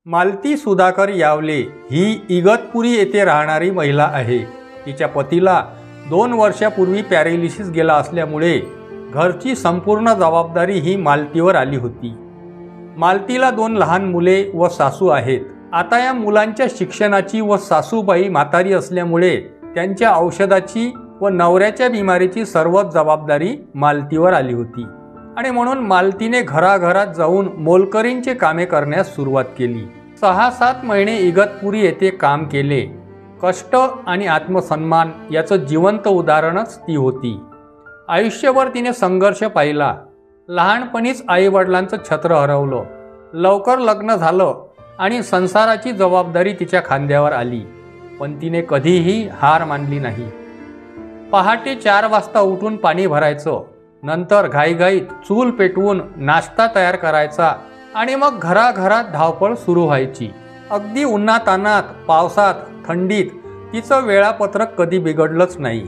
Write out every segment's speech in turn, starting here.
मालती सुधाकर यावले ही इगतपुरी येथे राहणारी महिला आहे। तिच्या पतीला 2 वर्षापूर्वी पॅरालिसिस गेला असल्यामुळे घरची संपूर्ण जबाबदारी ही मालतीवर आली होती। मालतीला 2 लहान मुले व सासू आहेत। आता या मुलांच्या शिक्षणाची व सासूबाई म्हातारी असल्यामुळे त्यांच्या औषधाची व नवऱ्याच्या बिमारीची सर्व जबाबदारी मालतीवर आली होती आणि म्हणून मालतीने घराघरात जाऊन मोलकरींचे कामे करण्यास सुरुवात केली। 6-7 महिने इगतपुरी येथे काम केले। कष्ट आणि आत्मसन्मान याचं जिवंत उदाहरणच ती होती। आयुष्यभर तिने संघर्ष पाहिला। लहानपणीच आईवडिलांचं छत्र हरवलं, लवकर लग्न झालं आणि संसाराची जबाबदारी तिच्या खांद्यावर आली, पण तिने कधीही हार मानली नाही। पहाटे 4 वाजता उठून पाणी भरायचं, नंतर घाईघाईत चूल पेटवून नाश्ता तयार करायचा आणि मग घराघरात धावपळ सुरू व्हायची। अगदी उन्हातान्हात, पावसात, थंडीत तिचं वेळापत्रक कधी बिघडलंच नाही।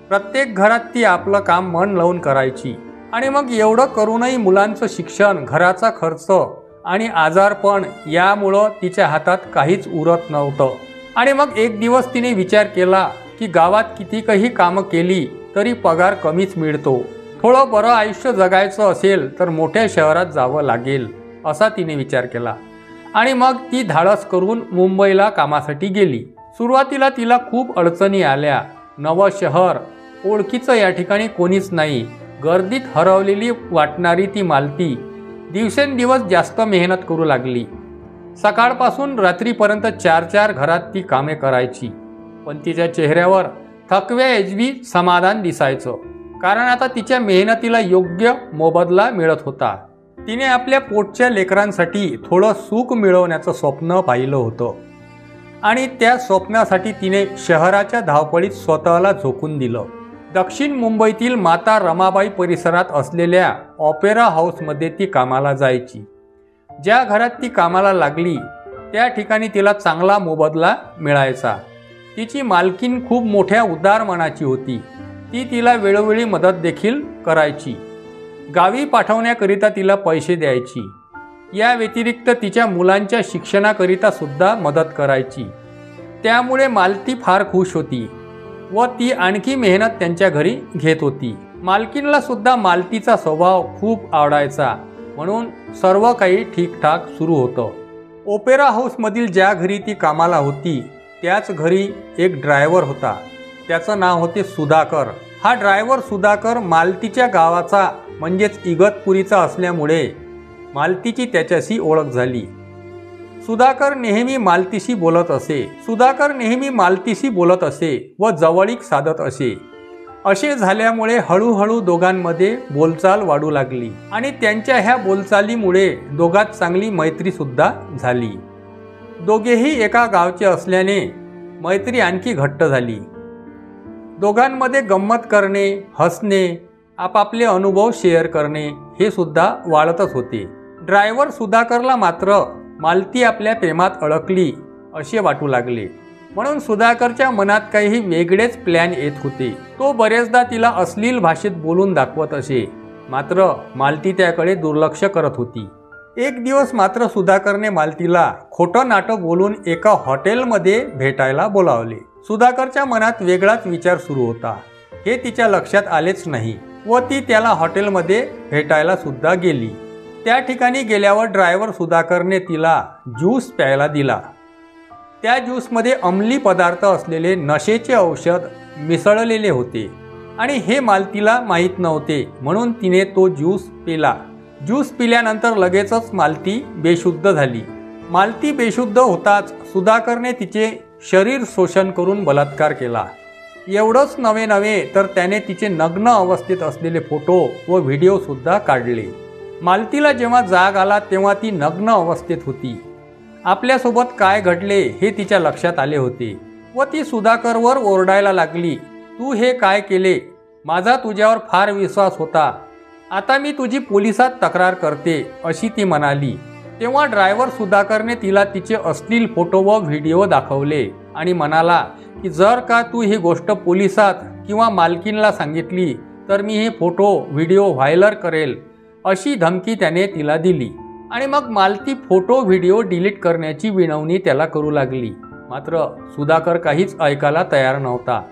प्रत्येक घरात ती आपलं काम मन लावून करायची आणि मग एवढं करूनही मुलांचं शिक्षण, घराचा खर्च आणि आजारपण यामुळं तिच्या हातात काहीच उरत नव्हतं। आणि मग एक दिवस तिने विचार केला की गावात कितीकही कामं केली तरी पगार कमीच मिळतो। थोडं बरं आयुष्य जगायचं असेल तर मोठ्या शहरात जावं लागेल असा तिने विचार केला आणि मग ती धाडस करून मुंबईला कामासाठी गेली। सुरुवातीला तिला खूप अडचणी आल्या। नवं शहर, ओळखीचं या ठिकाणी कोणीच नाही, गर्दीत हरवलेली वाटणारी ती मालती दिवसेंदिवस जास्त मेहनत करू लागली। सकाळपासून रात्रीपर्यंत 4-4 घरात ती कामे करायची, पण तिच्या चेहऱ्यावर थकव्याऐवजी समाधान दिसायचं, कारण आता तिच्या मेहनतीला योग्य मोबदला मिळत होता। तिने आपल्या पोटच्या लेकरांसाठी थोडं सुख मिळवण्याचं स्वप्न पाहिलं होतं आणि त्या स्वप्नासाठी तिने शहराच्या धावपळीत स्वतःला झोकून दिलं। दक्षिण मुंबईतील माता रमाबाई परिसरात असलेल्या ऑपेरा हाऊसमध्ये ती कामाला जायची। ज्या घरात ती कामाला लागली त्या ठिकाणी तिला चांगला मोबदला मिळायचा। तिची मालकीण खूप मोठ्या उदार मनाची होती। ती तिला वेळोवेळी मदत देखील करायची, गावी पाठवण्याकरिता तिला पैसे द्यायची। या व्यतिरिक्त तिच्या मुलांच्या शिक्षणाकरिता सुद्धा मदत करायची। त्यामुळे मालती फार खुश होती व ती आणखी मेहनत त्यांच्या घरी घेत होती। मालकीणला सुद्धा मालतीचा स्वभाव खूप आवडायचा, म्हणून सर्व काही ठीकठाक सुरू होतं। ओपेरा हाऊसमधील ज्या घरी ती कामाला होती त्याच घरी एक ड्रायव्हर होता। त्याचं नाव होते सुधाकर। हा ड्रायव्हर सुधाकर मालतीच्या गावाचा म्हणजेच इगतपुरीचा असल्यामुळे मालतीची त्याच्याशी ओळख झाली। सुधाकर नेहमी मालतीशी बोलत असे व जवळीक साधत असे। असे झाल्यामुळे हळूहळू दोघांमध्ये बोलचाल वाढू लागली आणि त्यांच्या ह्या बोलचालीमुळे दोघात चांगली मैत्री सुद्धा झाली। दोघेही एका गावचे असल्याने मैत्री आणखी घट्ट झाली। दोघांमध्ये गंमत करणे, हसणे, आपापले अनुभव शेअर करणे हे सुद्धा वाढतच होते। ड्रायव्हर सुधाकरला मात्र मालती आपल्या प्रेमात अडकली असे वाटू लागले, म्हणून सुधाकरच्या मनात काही वेगळेच प्लॅन येत होते। तो बरेचदा तिला अश्लील भाषेत बोलून दाखवत असे, मात्र मालती त्याकडे दुर्लक्ष करत होती। एक दिवस मात्र सुधाकरने मालतीला खोटं नाटं बोलून एका हॉटेलमध्ये भेटायला बोलावले। सुधाकरच्या मनात वेगळाच विचार सुरू होता, हे तिच्या लक्षात आलेच नाही व ती त्याला हॉटेलमध्ये भेटायला सुद्धा गेली। त्या ठिकाणी गेल्यावर ड्रायव्हर सुधाकरने तिला ज्यूस प्यायला दिला। त्या ज्यूसमध्ये अंमली पदार्थ असलेले नशेचे औषध मिसळलेले होते आणि हे मालतीला माहीत नव्हते, म्हणून तिने तो ज्यूस पिला। ज्यूस पिल्यानंतर लगेचच मालती बेशुद्ध झाली। मालती बेशुद्ध होताच सुधाकरने तिचे शरीर शोषण करून बलात्कार केला। एवढंच नव्हे तर त्याने तिचे नग्न अवस्थेत असलेले फोटो व व्हिडिओ सुद्धा काढले। मालतीला जेव्हा जाग आला तेव्हा ती नग्न अवस्थेत होती। आपल्यासोबत काय घडले हे तिच्या लक्षात आले होते व ती सुधाकरवर ओरडायला लागली, तू हे काय केले? माझा तुझ्यावर फार विश्वास होता, आता मी तुझी पोलिसात तक्रार करते अशी ती म्हणाली। तेव्हा ड्रायव्हर सुधाकरने तिला तिचे अश्लील फोटो व व्हिडिओ दाखवले आणि म्हणाला की जर का तू ही गोष्ट पोलिसात किंवा मालकीणला सांगितली तर मी हे फोटो व्हिडिओ व्हायरल करेल अशी धमकी त्याने तिला दिली। आणि मग मालती फोटो व्हिडिओ डिलीट करण्याची विनवणी त्याला करू लागली. मात्र सुधाकर काहीच ऐकायला तयार नव्हता.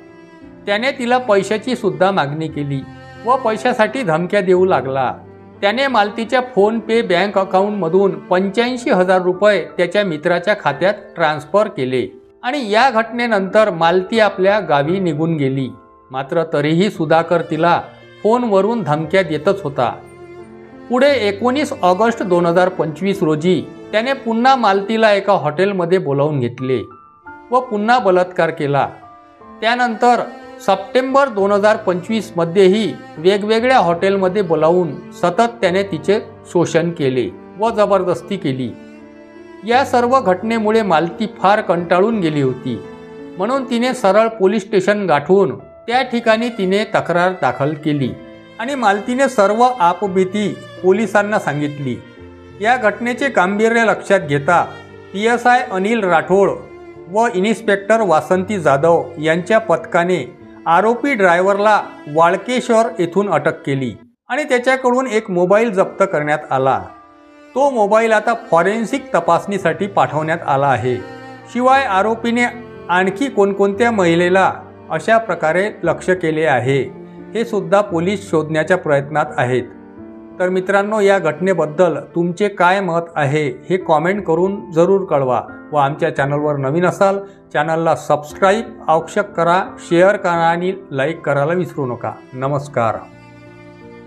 त्याने तिला पैशाची सुद्धा मागणी केली व पैशासाठी धमक्या देऊ लागला. त्याने मालतीच्या फोन पे बँक अकाउंटमधून 85,000 रुपये त्याच्या मित्राच्या खात्यात ट्रान्स्फर केले आणि या घटनेनंतर मालती आपल्या गावी निघून गेली. मात्र तरीही सुधाकर तिला फोनवरून धमक्या देतच होता. पुढे 19 ऑगस्ट 2025 रोजी त्याने पुन्हा मालतीला एका हॉटेलमध्ये बोलावून घेतले व पुन्हा बलात्कार केला. त्यानंतर सप्टेंबर 2025 मध्येही वेगवेगळ्या हॉटेलमध्ये बोलावून सतत त्याने तिचे शोषण केले व जबरदस्ती केली. या सर्व घटनेमुळे मालती फार कंटाळून गेली होती. म्हणून तिने सरळ पोलीस स्टेशन गाठून त्या ठिकाणी तिने तक्रार दाखल केली आणि मालतीने सर्व आपबीती पोलिसांना सांगितली. या घटनेचे गांभीर्य लक्षात घेता PSI अनिल राठोड व इन्स्पेक्टर वासंती जाधव यांच्या पथकाने आरोपी ड्रायव्हरला वाळकेश्वर येथून अटक केली आणि त्याच्याकडून एक मोबाईल जप्त करण्यात आला. तो मोबाईल आता फॉरेन्सिक तपासणीसाठी पाठवण्यात आला आहे. शिवाय आरोपीने आणखी कोणकोणत्या महिलेला अशा प्रकारे लक्ष्य केले आहे हे सुद्धा पोलीस शोधण्याच्या प्रयत्नात आहेत. तर मित्रांनो, या घटनेबद्दल तुमचे काय मत आहे हे कॉमेंट करून जरूर कळवा व आमच्या चॅनलवर नवीन असाल चॅनलला सबस्क्राईब आवश्यक करा, शेअर करा आणि लाईक करायला विसरू नका. नमस्कार.